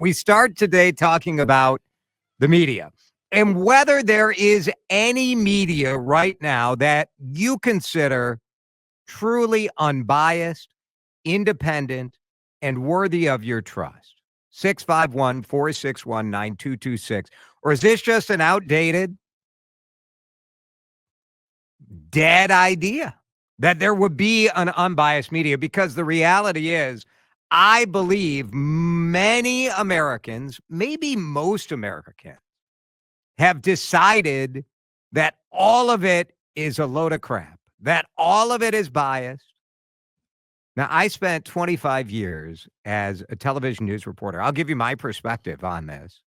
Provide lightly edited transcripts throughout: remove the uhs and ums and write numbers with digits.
We start today talking about the media and whether there is any media right now that you consider truly unbiased, independent, and worthy of your trust. 651-461-9226. Or is this just an outdated, dead idea that there would be an unbiased media? Because the reality is, I believe many Americans, maybe most Americans, have decided that all of it is a load of crap, that all of it is biased. Now, I spent 25 years as a television news reporter. I'll give you my perspective on this.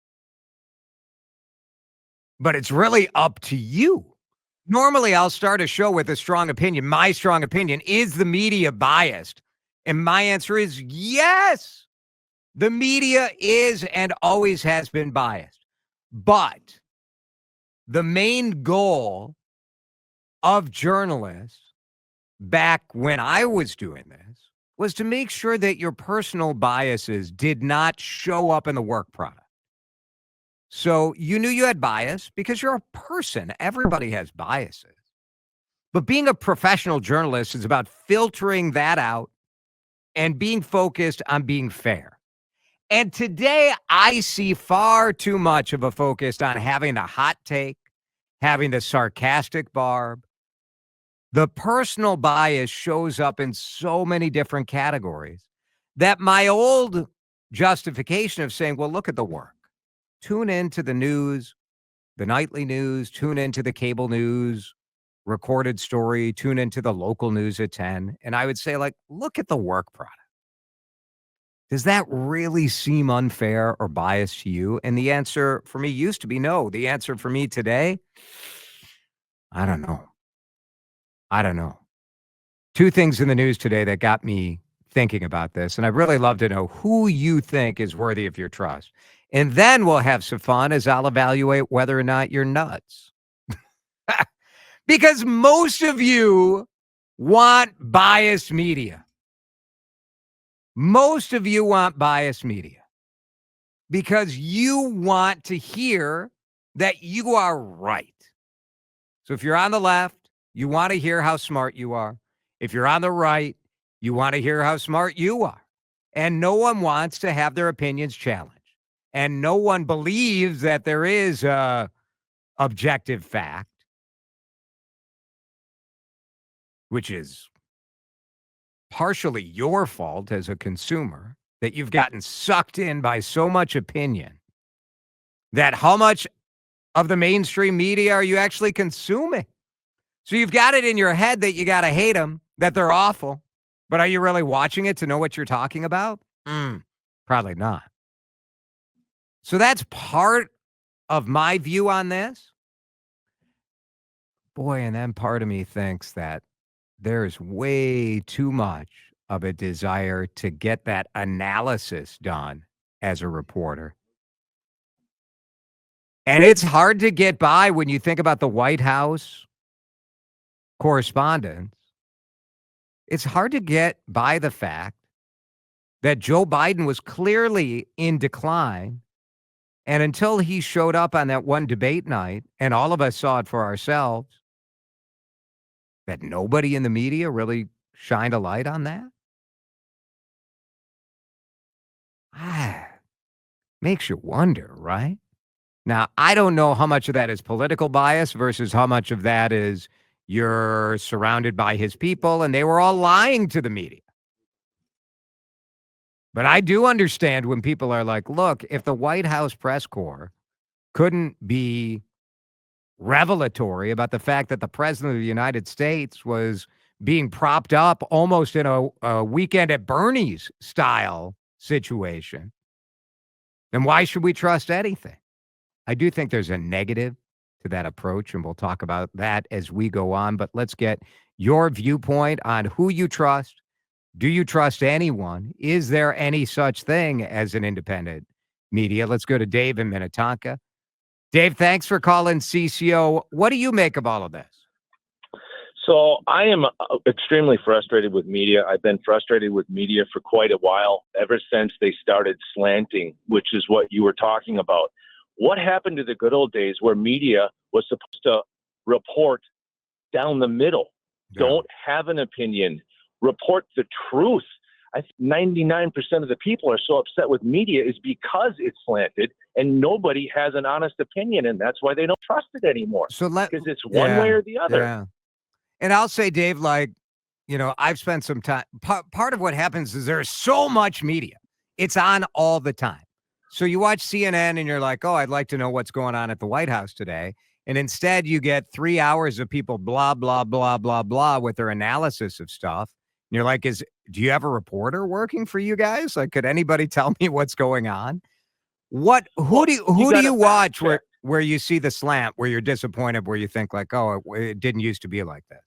But it's really up to you. Normally, I'll start a show with a strong opinion. My strong opinion, is the media biased? And my answer is yes. The media is and always has been biased. But the main goal of journalists back when I was doing this was to make sure that your personal biases did not show up in the work product. So you knew you had bias because you're a person. Everybody has biases. But being a professional journalist is about filtering that out and being focused on being fair. And today I see far too much of a focus on having the hot take, having the sarcastic barb. The personal bias shows up in so many different categories that my old justification of saying, well, look at the work. Tune into the news, the nightly news, tune into the cable news, recorded story, tune into the local news at 10. And I would say, like, look at the work product. Does that really seem unfair or biased to you? And the answer for me used to be no. The answer for me today, I don't know. Two things in the news today that got me thinking about this, and I'd really love to know who you think is worthy of your trust. And then we'll have some fun as I'll evaluate whether or not you're nuts. Because most of you want biased media. Most of you want biased media because you want to hear that you are right. So if you're on the left, you want to hear how smart you are. If you're on the right, you want to hear how smart you are. And no one wants to have their opinions challenged. And no one believes that there is a objective fact, which is partially your fault as a consumer, that you've gotten sucked in by so much opinion that how much of the mainstream media are you actually consuming? So you've got it in your head that you got to hate them, that they're awful. But are you really watching it to know what you're talking about? Probably not. So that's part of my view on this. Boy, and then part of me thinks that there's way too much of a desire to get that analysis done as a reporter. And it's hard to get by when you think about the White House correspondence. It's hard to get by the fact that Joe Biden was clearly in decline. And until he showed up on that one debate night, and all of us saw it for ourselves, that nobody in the media really shined a light on that. Makes you wonder, right? Now, I don't know how much of that is political bias versus how much of that is you're surrounded by his people and they were all lying to the media. But I do understand when people are like, look, if the White House press corps couldn't be revelatory about the fact that the president of the United States was being propped up almost in a Weekend at Bernie's style situation, then why should we trust anything? I do think there's a negative to that approach, and we'll talk about that as we go on. But let's get your viewpoint on who you trust. Do you trust anyone? Is there any such thing as an independent media? Let's go to Dave in Minnetonka. Dave, thanks for calling CCO. What do you make of all of this? So I am extremely frustrated with media. I've been frustrated with media for quite a while, ever since they started slanting, which is what you were talking about. What happened to the good old days where media was supposed to report down the middle? Yeah. Don't have an opinion. Report the truth. I think 99% of the people are so upset with media is because it's slanted and nobody has an honest opinion, and that's why they don't trust it anymore. So Because it's one way or the other. Yeah. And I'll say, Dave, like, I've spent some time. Part of what happens is there's so much media. It's on all the time. So you watch CNN and you're like, oh, I'd like to know what's going on at the White House today. And instead you get 3 hours of people blah, blah, blah, blah, blah with their analysis of stuff. And you're like, do you have a reporter working for you guys? Like, could anybody tell me what's going on? Who do you watch where you see the slant, where you're disappointed, where you think like, oh, it didn't used to be like this?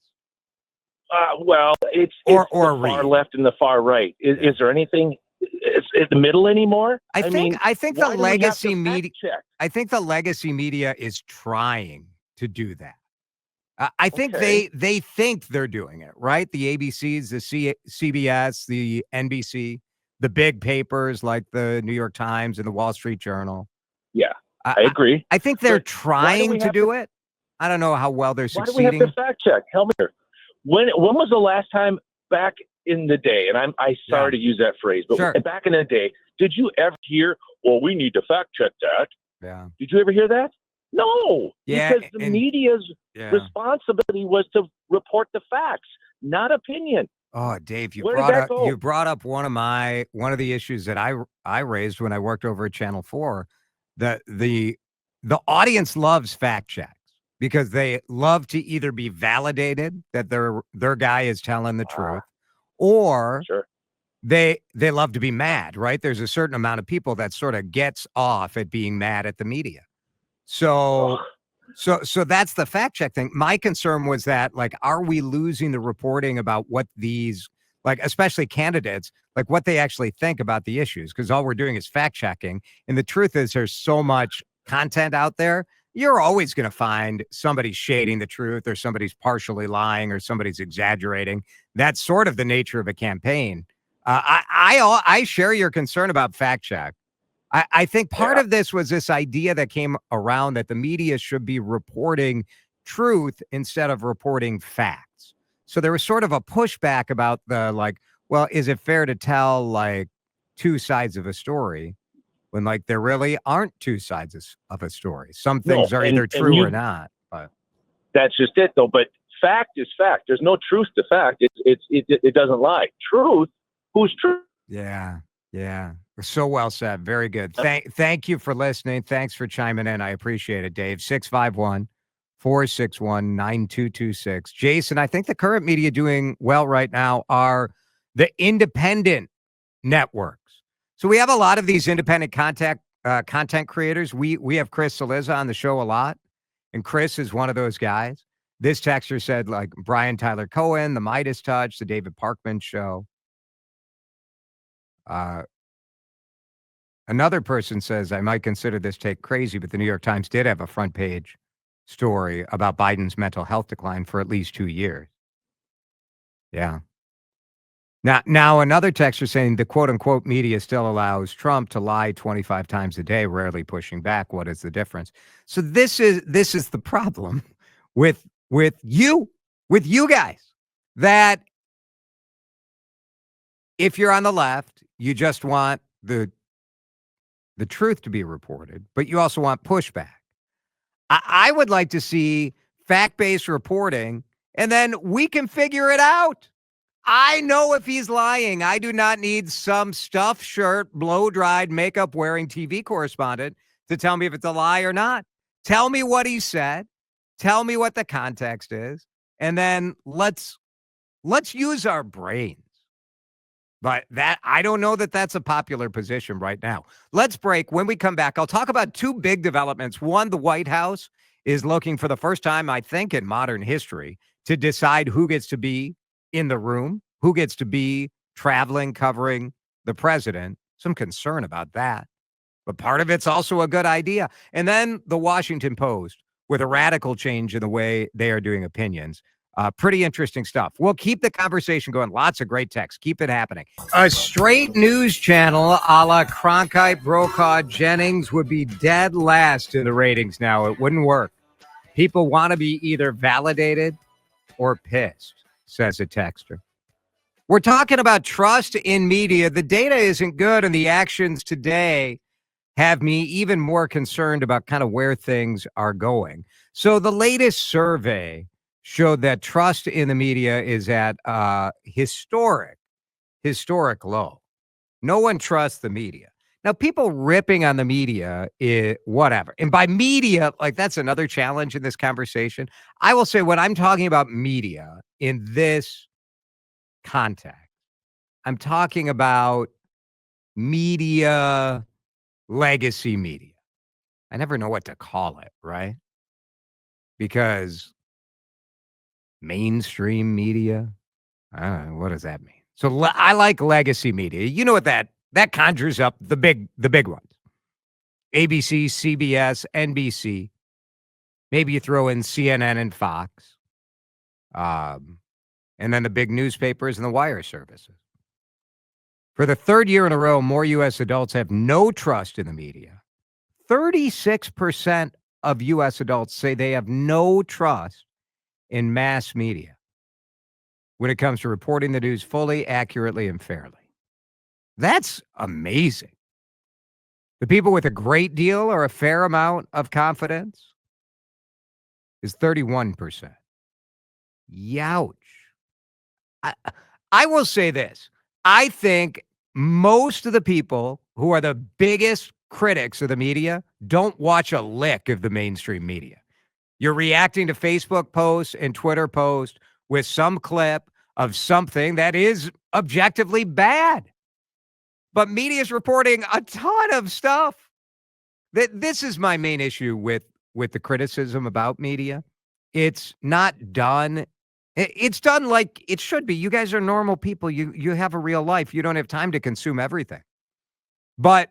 Well, it's the far left and the far right. Is there anything in the middle anymore? I think the legacy media. I think the legacy media is trying to do that. I think they think they're doing it right. The ABCs, the CBS, the NBC, the big papers like the New York Times and the Wall Street Journal. Yeah, I agree. I think they're trying to do it. I don't know how well they're succeeding. Why do we have to fact check? Help me. When was the last time back in the day, and I sorry to use that phrase, but back in the day, did you ever hear, well, we need to fact check that? Yeah. Did you ever hear that? No. Yeah. Because the media's responsibility was to report the facts, not opinion. Oh, Dave, you brought up one of the issues that I raised when I worked over at Channel 4. The audience loves fact checks because they love to either be validated that their guy is telling the truth, or they love to be mad, right? There's a certain amount of people that sort of gets off at being mad at the media. So that's the fact check thing. My concern was that, like, are we losing the reporting about what these, like, especially candidates, like what they actually think about the issues? Because all we're doing is fact checking. And the truth is there's so much content out there. You're always going to find somebody shading the truth, or somebody's partially lying, or somebody's exaggerating. That's sort of the nature of a campaign. I share your concern about fact check. I think part of this was this idea that came around that the media should be reporting truth instead of reporting facts. So there was sort of a pushback about the, like, well, is it fair to tell like two sides of a story when, like, there really aren't two sides of a story? Some things are either true or not. But that's just it, though. But fact is fact. There's no truth to fact. It doesn't lie. Truth, who's true? Yeah. So well said. Very good. Thank you for listening. Thanks for chiming in. I appreciate it, Dave. 651-461-9226. Jason, I think the current media doing well right now are the independent networks. So we have a lot of these independent content creators. We have Chris Saliza on the show a lot, and Chris is one of those guys. This texter said, like, Brian Tyler Cohen, The Midas Touch, The David Parkman Show. Another person says, I might consider this take crazy, but the New York Times did have a front page story about Biden's mental health decline for at least 2 years. Yeah. Now another texter saying the quote unquote media still allows Trump to lie 25 times a day, rarely pushing back. What is the difference? So this is the problem with you guys, that if you're on the left, you just want the truth to be reported, but you also want pushback. I would like to see fact-based reporting, and then we can figure it out. I know if he's lying. I do not need some stuffed shirt, blow-dried, makeup-wearing TV correspondent to tell me if it's a lie or not. Tell me what he said. Tell me what the context is, and then let's use our brains. But I don't know that that's a popular position right now. Let's break. When we come back, I'll talk about two big developments. One, the White House is looking for the first time, I think, in modern history to decide who gets to be in the room, who gets to be traveling, covering the president. Some concern about that. But part of it's also a good idea. And then the Washington Post with a radical change in the way they are doing opinions. Pretty interesting stuff. We'll keep the conversation going. Lots of great texts. Keep it happening. A straight news channel a la Cronkite, Brokaw, Jennings would be dead last in the ratings now. It wouldn't work. People want to be either validated or pissed, says a texter. We're talking about trust in media. The data isn't good, and the actions today have me even more concerned about kind of where things are going. So the latest survey showed that trust in the media is at historic low. No one trusts the media. Now, people ripping on the media, whatever. And by media, like that's another challenge in this conversation. I will say when I'm talking about media in this context, I'm talking about media, legacy media. I never know what to call it, right? Because mainstream media, I don't know, what does that mean? So I like legacy media. You know what that conjures up the big ones. ABC, CBS, NBC. Maybe you throw in CNN and Fox. And then the big newspapers and the wire services. For the third year in a row, more U.S. adults have no trust in the media. 36% of U.S. adults say they have no trust in mass media when it comes to reporting the news fully, accurately, and fairly. That's amazing. The people with a great deal or a fair amount of confidence is 31%. Youch. I will say this. I think most of the people who are the biggest critics of the media don't watch a lick of the mainstream media. You're reacting to Facebook posts and Twitter posts with some clip of something that is objectively bad. But media is reporting a ton of stuff. This is my main issue with the criticism about media. It's not done. It's done like it should be. You guys are normal people. You have a real life. You don't have time to consume everything. But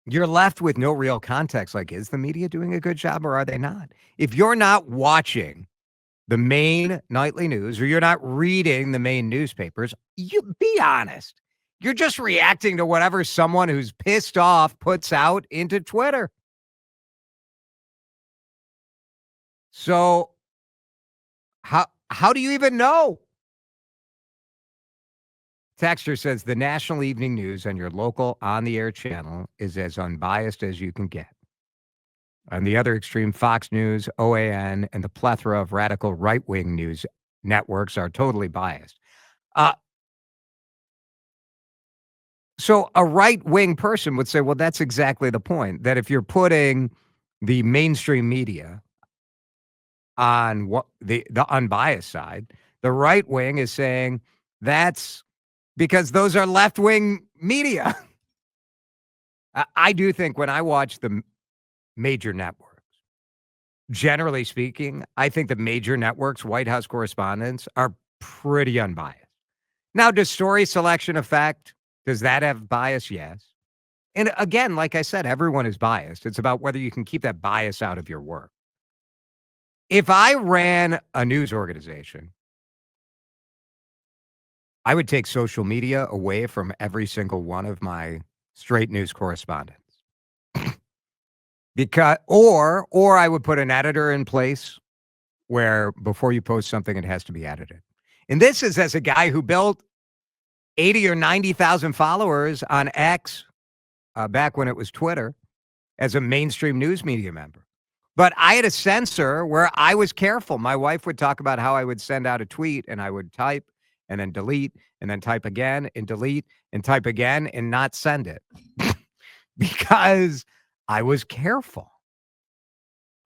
you're left with no real context. Like, is the media doing a good job or are they not? If you're not watching the main nightly news or you're not reading the main newspapers, you be honest. You're just reacting to whatever someone who's pissed off puts out into Twitter. So how do you even know? Texter says the national evening news on your local on-the-air channel is as unbiased as you can get. On the other extreme, Fox News, OAN, and the plethora of radical right-wing news networks are totally biased. So a right-wing person would say, well, that's exactly the point, that if you're putting the mainstream media on what the unbiased side, the right wing is saying that's because those are left-wing media. I do think when I watch the major networks, generally speaking, I think the major networks, White House correspondents, are pretty unbiased. Now, does story selection affect? Does that have bias? Yes. And again, like I said, everyone is biased. It's about whether you can keep that bias out of your work. If I ran a news organization, I would take social media away from every single one of my straight news correspondents. Because or I would put an editor in place where before you post something, it has to be edited. And this is as a guy who built 80 or 90,000 followers on X back when it was Twitter as a mainstream news media member. But I had a censor where I was careful. My wife would talk about how I would send out a tweet and I would type and then delete and then type again and delete and type again and not send it because I was careful.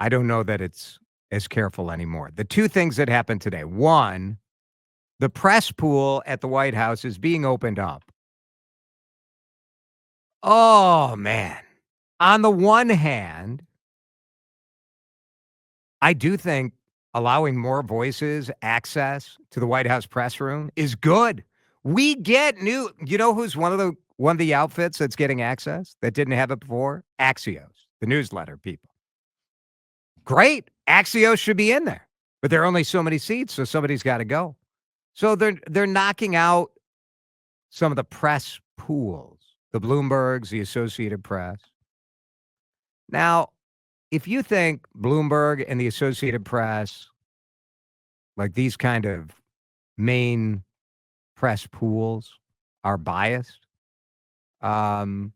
I don't know that it's as careful anymore. The two things that happened today. One, the press pool at the White House is being opened up. Oh, man. On the one hand, I do think allowing more voices access to the White House press room is good. We get new, you know who's one of the outfits that's getting access that didn't have it before? Axios, the newsletter people. Great. Axios should be in there. But there are only so many seats, so somebody's got to go. So they're knocking out some of the press pools, the Bloombergs, the Associated Press. Now, if you think Bloomberg and the Associated Press, like these kind of main press pools, are biased, um,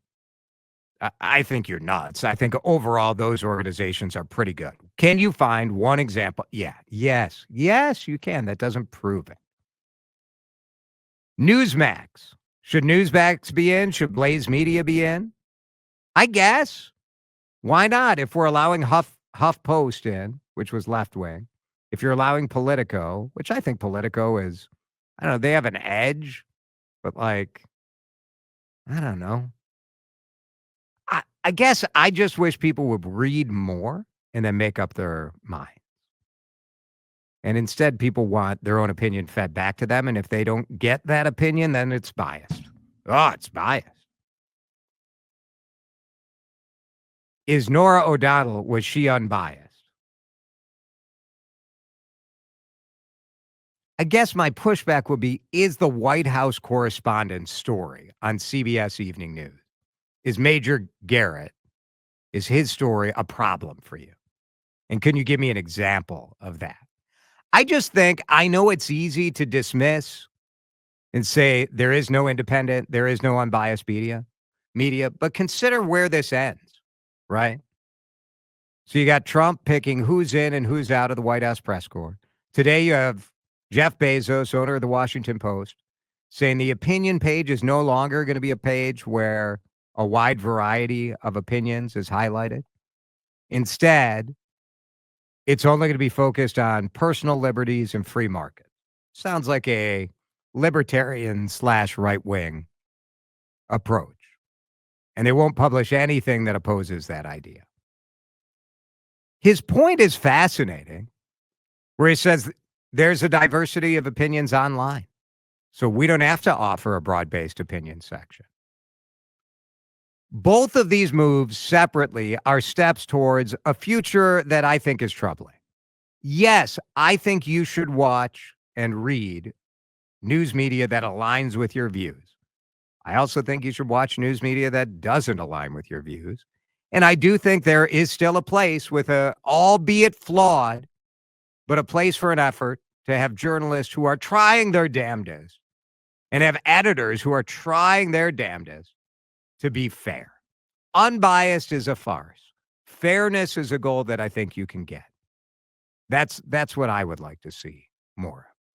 I think you're nuts. I think overall those organizations are pretty good. Can you find one example? Yeah. Yes. Yes, you can. That doesn't prove it. Newsmax. Should Newsmax be in? Should Blaze Media be in? I guess. Why not? If we're allowing HuffPost in, which was left wing, if you're allowing Politico, which I think Politico is, I don't know, they have an edge, but like, I don't know. I guess I just wish people would read more and then make up their mind. And instead, people want their own opinion fed back to them. And if they don't get that opinion, then it's biased. Oh, it's biased. Is Nora O'Donnell, was she unbiased? I guess my pushback would be, is the White House correspondent's story on CBS Evening News, is Major Garrett, is his story a problem for you? And can you give me an example of that? I just think, I know it's easy to dismiss and say there is no independent, there is no unbiased media, but consider where this ends, right? So you got Trump picking who's in and who's out of the White House press corps. Today you have Jeff Bezos, owner of the Washington Post, saying the opinion page is no longer going to be a page where a wide variety of opinions is highlighted. Instead, it's only going to be focused on personal liberties and free market. Sounds like a libertarian / right wing approach. And they won't publish anything that opposes that idea. His point is fascinating, where he says there's a diversity of opinions online. So we don't have to offer a broad-based opinion section. Both of these moves separately are steps towards a future that I think is troubling. Yes, I think you should watch and read news media that aligns with your views. I also think you should watch news media that doesn't align with your views. And I do think there is still a place with albeit flawed, but a place for an effort to have journalists who are trying their damnedest and have editors who are trying their damnedest to be fair. Unbiased is a farce. Fairness is a goal that I think you can get. That's what I would like to see more.